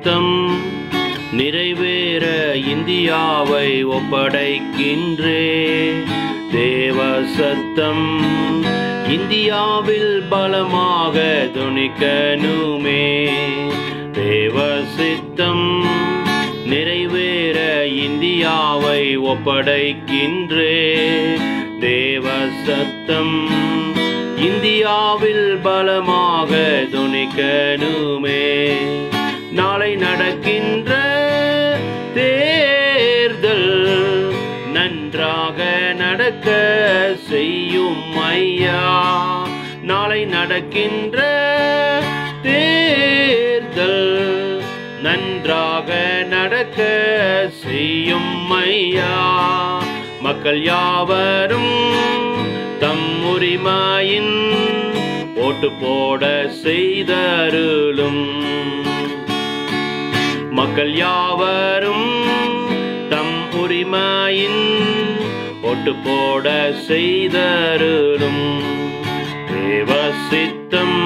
சித்தம் நிறைவேற இந்தியாவை ஒப்படைக்கின்றே. தேவ சத்தம் இந்தியாவில் பலமாக துணிக்கணுமே. தேவ சித்தம் நிறைவேற இந்தியாவை ஒப்படைக்கின்றே. தேவ சத்தம் இந்தியாவில் பலமாக துணிக்கணுமே. நாளை நடக்கின்ற தேர்தல் நன்றாக நடக்க செய்யும் ஐயா. நாளை நடக்கின்ற தேர்தல் நன்றாக நடக்க செய்யும் ஐயா. மக்கள் யாவரும் தம் உரிமையின் ஓட்டு போட செய்தருளும். மக்கள் யாவரும் தம் உரிமையின் ஓட்டு போட செய்தருளும். தேவ சித்தம்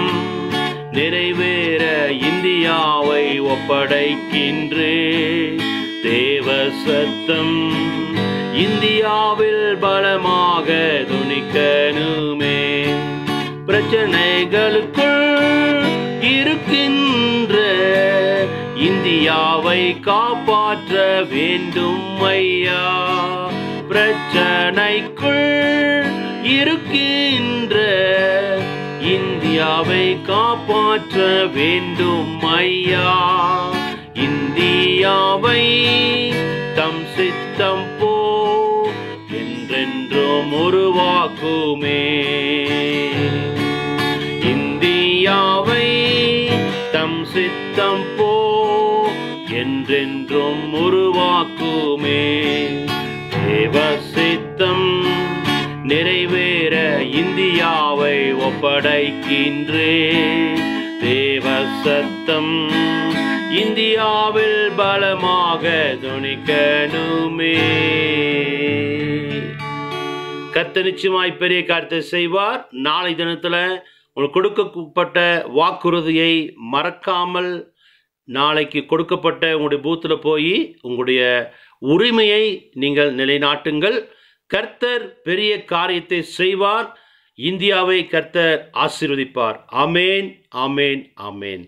நிறைவேற இந்தியாவை ஒப்படைக்கின்றே. தேவ சத்தம் இந்தியாவில் பலமாக துணிக்கணுமே. பிரச்சனைகளுக்குள் இருக்கின்ற இந்தியாவை காப்பாற்ற வேண்டும் ஐயா. பிரச்சனைக்குள் இருக்கின்ற இந்தியாவை காப்பாற்ற வேண்டும் ஐயா. இந்தியாவை தம் சித்தம் போ என்றென்றும் உருவாக்குமே. இந்தியாவை தம் சித்தம் போ என்றென்றும் உருவாக்குமே. தேவ சித்தம் நிறைவேற இந்தியாவை ஒப்படைக்கின்றே. தேவ சத்தம் இந்தியாவில் பலமாக துணிக்கணுமே. கர்த்தர் நிச்சயமாய் பெரிய காரியத்தை செய்வார். நாளை தினத்தில் உங்களுக்கு கொடுக்கப்பட்ட வாக்குறுதியை மறக்காமல் நாளைக்கு கொடுக்கப்பட்ட உங்களுடைய பூத்தில் போய் உங்களுடைய உரிமையை நீங்கள் நிலைநாட்டுங்கள். கர்த்தர் பெரிய காரியத்தை செய்வார். இந்தியாவை கர்த்தர் ஆசீர்வதிப்பார். ஆமேன், ஆமேன், ஆமேன்.